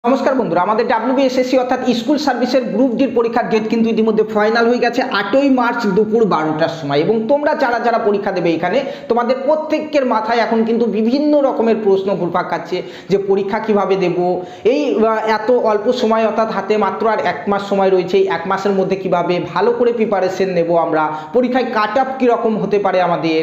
নমস্কার বন্ধুরা, আমাদের WBSSC অর্থাৎ স্কুল সার্ভিসের গ্রুপ ডির পরীক্ষার ডেট কিন্তু ইতিমধ্যে ফাইনাল হয়ে গেছে 8ই মার্চ দুপুর 12টার সময়। এবং তোমরা যারা যারা পরীক্ষা দেবে এখানে তোমাদের প্রত্যেকের মাথায় এখন কিন্তু বিভিন্ন রকমের প্রশ্ন ঘুরপাক খাচ্ছে যে পরীক্ষা কিভাবে দেব, এই এত অল্প সময় অর্থাৎ হাতে মাত্র আর 1 মাস সময় রয়েছে, এই 1 মাসের মধ্যে কিভাবে ভালো করে প্রিপারেশন নেব, আমরা পরীক্ষায় কাট অফ কীরকম হতে পারে আমাদের,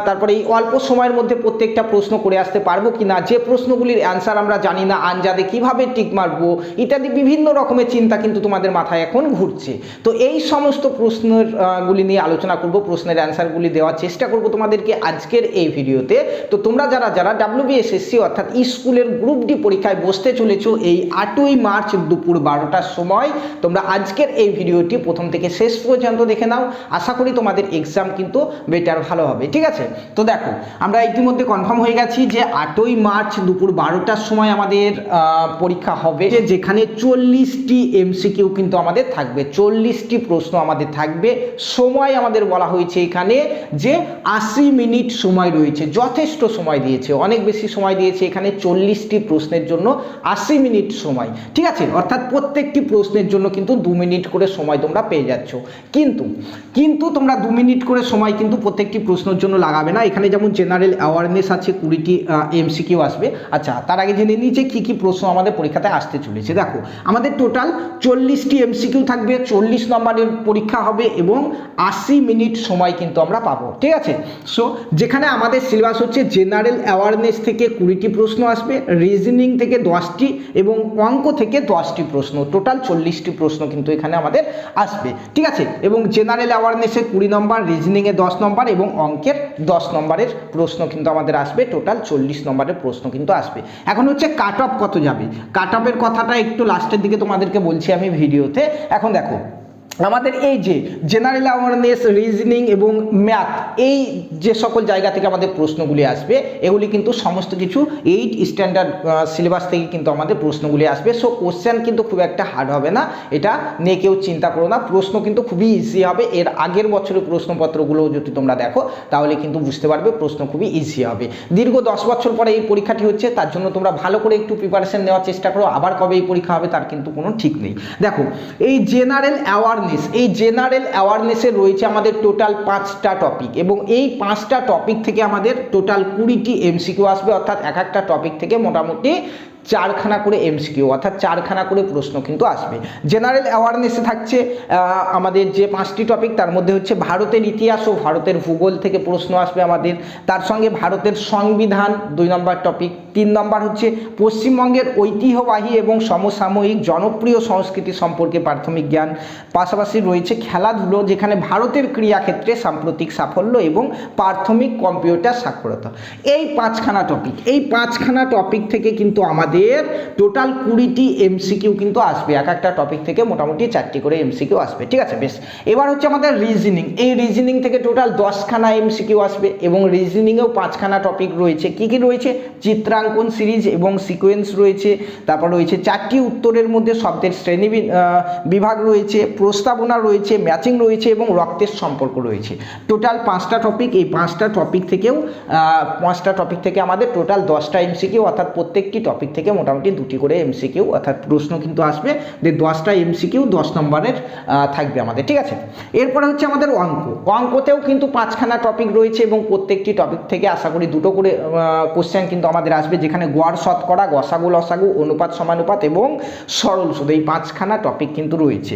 তারপরে এই অল্প সময়ের মধ্যে প্রত্যেকটা প্রশ্ন করে আসতে পারবো কিনা, যে প্রশ্নগুলির অ্যান্সার আমরা জানি না আনজাদে কিভাবে টিক মারবো ইত্যাদি বিভিন্ন রকমের চিন্তা কিন্তু তোমাদের মাথায় এখন ঘুরছে। তো এই সমস্ত প্রশ্নের গুলি নিয়ে আলোচনা করব, প্রশ্নের অ্যান্সারগুলি দেওয়ার চেষ্টা করব তোমাদেরকে আজকের এই ভিডিওতে। তো তোমরা যারা যারা WBSSC অর্থাৎ স্কুলের গ্রুপ ডি পরীক্ষায় বসতে চলেছো এই 8ই মার্চ দুপুর 12টার সময়, তোমরা আজকের এই ভিডিওটি প্রথম থেকে শেষ পর্যন্ত দেখে নাও। আশা করি তোমাদের এক্সাম কিন্তু বেটার ভালো হবে, ঠিক আছে? তো দেখো, আমরা ইতিমধ্যে কনফার্ম হয়ে গেছি যে 8ই মার্চ দুপুর 12টার সময় আমাদের পরীক্ষা হবে, যেখানে 40টি এমসিকিউ কিন্তু আমাদের থাকবে, 40টি প্রশ্ন আমাদের থাকবে। সময় আমাদের বলা হয়েছে এখানে যে 80 মিনিট সময় রয়েছে, যথেষ্ট সময় দিয়েছে, অনেক বেশি সময় দিয়েছে এখানে। 40টি প্রশ্নের জন্য 80 মিনিট সময়, ঠিক আছে? অর্থাৎ প্রত্যেকটি প্রশ্নের জন্য কিন্তু 2 মিনিট করে সময় তোমরা পেয়ে যাচ্ছ। কিন্তু তোমরা 2 মিনিট করে সময় কিন্তু প্রত্যেকটি প্রশ্নের জন্য লাগাবে না। এখানে যেমন জেনারেল অ্যাওয়ারনেস আছে, 20টি এমসিকিউ আসবে। আচ্ছা, তার আগে জেনে নিই যে কী কী প্রশ্ন আমাদের পরীক্ষাতে আসতে চলেছে। দেখো, আমাদের টোটাল 40টি এমসিকিউ থাকবে, 40 নম্বরের পরীক্ষা হবে এবং 80 মিনিট সময় কিন্তু আমরা পাবো, ঠিক আছে? সো যেখানে আমাদের সিলেবাস হচ্ছে জেনারেল অ্যাওয়ারনেস থেকে 20টি প্রশ্ন আসবে, রিজনিং থেকে 10টি এবং অঙ্ক থেকে 10টি প্রশ্ন, টোটাল 40টি প্রশ্ন কিন্তু এখানে আমাদের আসবে, ঠিক আছে? এবং জেনারেল অ্যাওয়ারনেসে 20 নম্বর, রিজনিংয়ে 10 নম্বর এবং অঙ্কের 10 নম্বরের প্রশ্ন কিন্তু আমাদের আসবে, টোটাল 40 নম্বরের প্রশ্ন কিন্তু আসবে। এখন হচ্ছে কাট অফ কত যাবে, কাট অফের কথাটা একটু লাস্টের দিকে তোমাদেরকে বলছি আমি ভিডিওতে। এখন দেখো, আমাদের এই যে জেনারেল অ্যাওয়ারনেস, রিজনিং এবং ম্যাথ, এই যে সকল জায়গা থেকে আমাদের প্রশ্নগুলি আসবে, এগুলি কিন্তু সমস্ত কিছু 8 স্ট্যান্ডার্ড সিলেবাস থেকে কিন্তু আমাদের প্রশ্নগুলি আসবে। সো কোশ্চেন কিন্তু খুব একটা হার্ড হবে না, এটা নিয়ে কেউ চিন্তা করো না। প্রশ্ন কিন্তু খুবই ইজি হবে। এর আগের বছরের প্রশ্নপত্রগুলো যদি তোমরা দেখো তাহলে কিন্তু বুঝতে পারবে প্রশ্ন খুবই ইজি হবে। দীর্ঘ 10 বছর পরে এই পরীক্ষাটি হচ্ছে, তার জন্য তোমরা ভালো করে একটু প্রিপারেশন নেওয়ার চেষ্টা করো। আবার কবে এই পরীক্ষা হবে তার কিন্তু কোনো ঠিক নেই। দেখো, এই জেনারেল অ্যাওয়ারনেসে রয়েছে আমাদের টোটাল 5টা টপিক এবং এই 5টা টপিক থেকে আমাদের টোটাল 20টি এমসিকিউ আসবে, অর্থাৎ এক একটা টপিক থেকে মোটামুটি 4খানা করে এমসিকিউ, অর্থাৎ 4খানা করে প্রশ্ন কিন্তু আসবে। জেনারেল অ্যাওয়ারনেসে থাকছে আমাদের যে 5টি টপিক, তার মধ্যে হচ্ছে ভারতের ইতিহাস ও ভারতের ভূগোল থেকে প্রশ্ন আসবে আমাদের, তার সঙ্গে ভারতের সংবিধান 2 নম্বর টপিক, 3 নম্বর হচ্ছে পশ্চিমবঙ্গের ঐতিহ্যবাহী এবং সমসাময়িক জনপ্রিয় সংস্কৃতি সম্পর্কে প্রাথমিক জ্ঞান, পাশাপাশি রয়েছে খেলাধুলো, যেখানে ভারতের ক্রীড়াক্ষেত্রে সাম্প্রতিক সাফল্য এবং প্রাথমিক কম্পিউটার সাক্ষরতা। এই 5খানা টপিক থেকে কিন্তু আমাদের টোটাল 20টি এমসিকিউ কিন্তু আসবে, এক একটা টপিক থেকে মোটামুটি 4টি করে এমসিকিউ আসবে, ঠিক আছে? বেশ, এবার হচ্ছে আমাদের রিজনিং। এই রিজনিং থেকে টোটাল 10খানা এমসিকিউ আসবে এবং রিজনিংয়েও 5খানা টপিক রয়েছে। কি কি রয়েছে? চিত্রাঙ্কন সিরিজ এবং সিকোয়েন্স রয়েছে, তারপর রয়েছে 4টি উত্তরের মধ্যে শব্দের শ্রেণী বিভাগ রয়েছে, প্রস্তাবনা রয়েছে, ম্যাচিং রয়েছে এবং রক্তের সম্পর্ক রয়েছে। টোটাল 5টা টপিক। এই 5টা টপিক থেকে আমাদের টোটাল 10টা এমসিকিউ, অর্থাৎ প্রত্যেকটি টপিক থেকে মোটামুটি 2টি করে এমসিকিউ অর্থাৎ প্রশ্ন কিন্তু আসবে। যে 10টা এমসিকিউ 10 নম্বরের থাকবে আমাদের, ঠিক আছে? এরপরে হচ্ছে আমাদের অঙ্কতেও কিন্তু 5খানা টপিক রয়েছে এবং প্রত্যেকটি টপিক থেকে আশা করি 2টো করে কোশ্চেন কিন্তু আমাদের আসবে, যেখানে গড় শতকরা, গসাগু লসাগু, অনুপাত সমানুপাত এবং সরল সুদ, এই 5খানা টপিক কিন্তু রয়েছে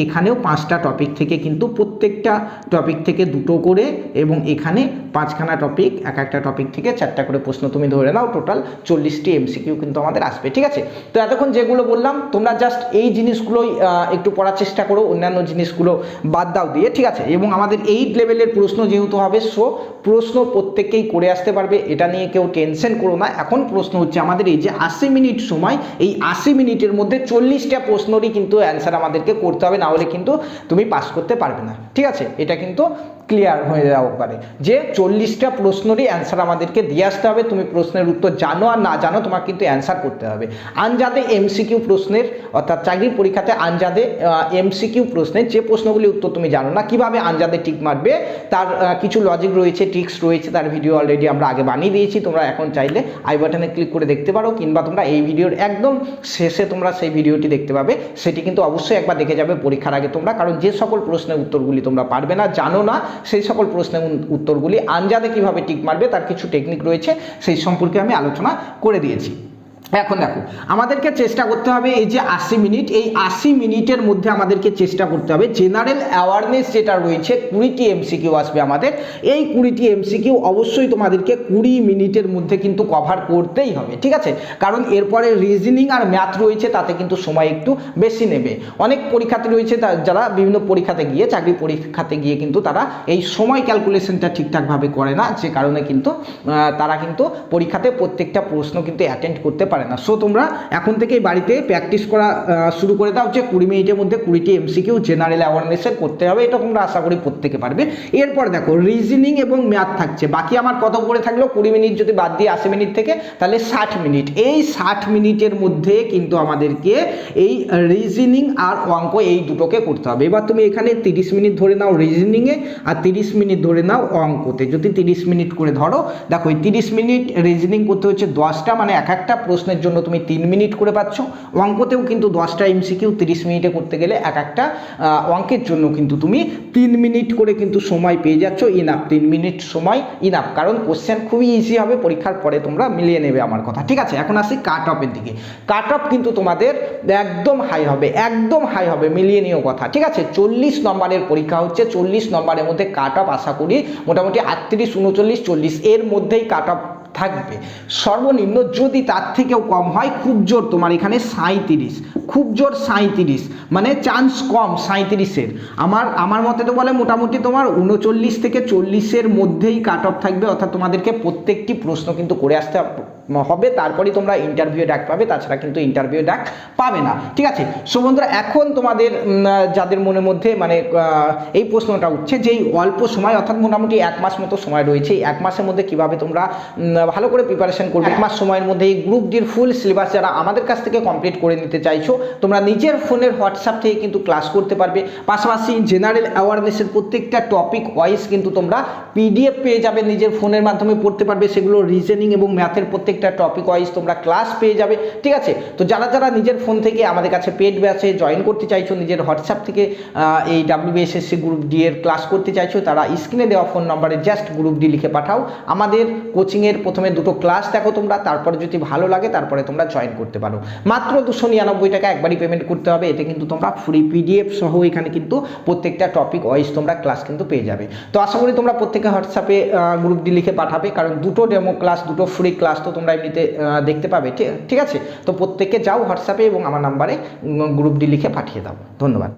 এখানেও 5টা টপিক থেকে কিন্তু প্রত্যেকটা টপিক থেকে 2টো করে এবং এখানে 5খানা টপিক, এক একটা টপিক থেকে 4টা করে প্রশ্ন তুমি ধরে নাও, টোটাল 40টি এমসিকিউ কিন্তু আমাদের আসবে, ঠিক আছে? তো এতক্ষণ যেগুলো বললাম তোমরা জাস্ট এই জিনিসগুলোই একটু পড়ার চেষ্টা করো, অন্যান্য জিনিসগুলো বাদ দাও দিয়ে, ঠিক আছে? এবং আমাদের 8 লেভেলের প্রশ্ন যেহেতু হবে, সো প্রশ্ন প্রত্যেককেই করে আসতে পারবে, এটা নিয়ে কেউ টেনশন করো না। এখন প্রশ্ন হচ্ছে আমাদের এই যে 80 মিনিট সময়, এই 80 মিনিটের মধ্যে 40টা প্রশ্নেরই কিন্তু অ্যান্সার আমাদেরকে করতে হবে, না হলে কিন্তু তুমি পাস করতে পারবে না, ঠিক আছে? এটা কিন্তু ক্লিয়ার হয়ে যাওয়া পারে যে 40টা প্রশ্নেরই অ্যান্সার আমাদেরকে দিয়ে আসতে হবে। তুমি প্রশ্নের উত্তর জানো আর না জানো, তোমার কিন্তু অ্যান্সার করতে হবে। আনজাদে এমসিকিউ প্রশ্নের, অর্থাৎ চাকরির পরীক্ষাতে আনজাদে এমসিকিউ প্রশ্নের যে প্রশ্নগুলি উত্তর তুমি জানো না, কিভাবে আনজাদে টিক মারবে তার কিছু লজিক রয়েছে, ট্রিক্স রয়েছে, তার ভিডিও অলরেডি আমরা আগে বানিয়ে দিয়েছি। তোমরা এখন চাইলে আই বাটনে ক্লিক করে দেখতে পারো, কিংবা তোমরা এই ভিডিওর একদম শেষে তোমরা সেই ভিডিওটি দেখতে পাবে, সেটি কিন্তু অবশ্যই একবার দেখে যাবে পরীক্ষার আগে তোমরা। কারণ যে সকল প্রশ্নের উত্তরগুলি তোমরা পারবে না, জানো না, সেই সকল প্রশ্নের উত্তরগুলি আনজাদে কিভাবে টিক মারবে তার কিছু টেকনিক রয়েছে, সেই সম্পর্কে আমি আলোচনা করে দিয়েছি। এখন দেখো, আমাদেরকে চেষ্টা করতে হবে এই যে 80 মিনিট, এই 80 মিনিটের মধ্যে আমাদেরকে চেষ্টা করতে হবে জেনারেল অ্যাওয়ারনেস যেটা রয়েছে 20টি এমসিকিউ আসবে আমাদের, এই 20টি এমসিকিউ অবশ্যই তোমাদেরকে 20 মিনিটের মধ্যে কিন্তু কভার করতেই হবে, ঠিক আছে? কারণ এরপরে রিজনিং আর ম্যাথ রয়েছে, তাতে কিন্তু সময় একটু বেশি নেবে। অনেক পরীক্ষাতে রয়েছে যারা বিভিন্ন পরীক্ষাতে গিয়ে, চাকরি পরীক্ষাতে গিয়ে কিন্তু তারা এই সময় ক্যালকুলেশনটা ঠিকঠাকভাবে করে না, যে কারণে কিন্তু তারা কিন্তু পরীক্ষাতে প্রত্যেকটা প্রশ্ন কিন্তু অ্যাটেন্ড করতে পারে না। সো তোমরা এখন থেকেই বাড়িতে প্র্যাকটিস করা শুরু করে দাও যে 20 মিনিটের মধ্যে 20টি এমসিকিউ জেনারেল অ্যাওয়ারনেসের করতে হবে। এটা তোমরা আশা করি প্রত্যেকে পারবে। এরপর দেখো, রিজনিং এবং ম্যাথ থাকছে। বাকি আমার কত করে থাকলো? 20 মিনিট যদি বাদ দিয়ে 80 মিনিট থেকে, তাহলে 60 মিনিট। এই 60 মিনিটের মধ্যে কিন্তু আমাদেরকে এই রিজনিং আর অঙ্ক এই দুটোকে করতে হবে। এবার তুমি এখানে 30 মিনিট ধরে নাও রিজনিংয়ে, আর 30 মিনিট ধরে নাও অঙ্কতে। যদি 30 মিনিট করে ধরো, দেখো এই 30 মিনিট রিজনিং করতে হচ্ছে 10টা, মানে এক একটা প্রশ্নের জন্য তুমি 3 মিনিট করে পাচ্ছ। অঙ্কতেও কিন্তু 10টা এমসিকিউ 30 মিনিটে করতে গেলে এক একটা অঙ্কের জন্য কিন্তু তুমি 3 মিনিট করে কিন্তু সময় পেয়ে যাচ্ছ। ইনাফ, 3 মিনিট সময় ইনাফ, কারণ কোশ্চেন খুবই ইজি হবে। পরীক্ষার পরে তোমরা মিলিয়ে নেবে আমার কথা, ঠিক আছে? এখন আসি কাট অফের দিকে। কাট অফ কিন্তু তোমাদের একদম হাই হবে, একদম হাই হবে, মিলিয়ে নিও কথা, ঠিক আছে? 40 নম্বরের পরীক্ষা হচ্ছে, 40 নম্বরের মধ্যে কাট অফ আশা করি মোটামুটি 38, 39, 40 এর মধ্যেই কাট অফ থাকবে সর্বনিম্ন। যদি তার থেকেও কম হয়, খুব জোর তোমার এখানে 37, খুব জোর 37, মানে চান্স কম 37-এর। আমার মতে তো বলে মোটামুটি তোমার 39 থেকে 40-এর মধ্যেই কাট অফ থাকবে। অর্থাৎ তোমাদেরকে প্রত্যেকটি প্রশ্ন কিন্তু করে আসতে হবে, তারপরেই তোমরা ইন্টারভিউ ডাক পাবে, তাছাড়া কিন্তু ইন্টারভিউ ডাক পাবে না, ঠিক আছে? সো বন্ধুরা, এখন তোমাদের যাদের মনের মধ্যে মানে এই প্রশ্নটা উঠছে যে এই অল্প সময়, অর্থাৎ মোটামুটি 1 মাস মতো সময় রয়েছে, এই 1 মাসের মধ্যে কিভাবে তোমরা ভালো করে প্রিপারেশন করবে। 1 মাস সময়ের মধ্যে এই গ্রুপ ডির ফুল সিলেবাস যারা আমাদের কাছ থেকে কমপ্লিট করে নিতে চাইছো, তোমরা নিজের ফোনের হোয়াটসঅ্যাপ থেকে কিন্তু ক্লাস করতে পারবে। পাশাপাশি জেনারেল অ্যাওয়ারনেসের প্রত্যেকটা টপিক ওয়াইজ কিন্তু তোমরা পিডিএফ পেয়ে যাবে, নিজের ফোনের মাধ্যমে পড়তে পারবে। সেগুলো রিজনিং এবং ম্যাথের প্রত্যেকটা টপিক ওয়াইজ তোমরা ক্লাস পেয়ে যাবে, ঠিক আছে? তো যারা যারা নিজের ফোন থেকে আমাদের কাছে পেড ব্যাচে জয়েন করতে চাইছো, নিজের হোয়াটসঅ্যাপ থেকে এই WBSSC গ্রুপ ডি এর ক্লাস করতে চাইছো, তারা স্ক্রিনে দেওয়া ফোন নম্বরে জাস্ট গ্রুপ ডি লিখে পাঠাও। আমাদের কোচিংয়ের প্রথমে 2টো ক্লাস দেখো তোমরা, তারপরে যদি ভালো লাগে তারপরে তোমরা জয়েন করতে পারো। মাত্র 299 টাকা একবারই পেমেন্ট করতে হবে। এতে কিন্তু তোমরা ফ্রি পিডিএফ সহ এখানে কিন্তু প্রত্যেকটা টপিক ওয়াইজ তোমরা ক্লাস কিন্তু পেয়ে যাবে। তো আশা করি তোমরা প্রত্যেকে হোয়াটসঅ্যাপে গ্রুপ ডি লিখে পাঠাবে, কারণ 2টো ডেমো ক্লাস, 2টো ফ্রি ক্লাস তো তোমরা এমনিতে দেখতে পাবে, ঠিক আছে? তো প্রত্যেকে যাও হোয়াটসঅ্যাপে এবং আমার নাম্বারে গ্রুপ ডি লিখে পাঠিয়ে দাও। ধন্যবাদ।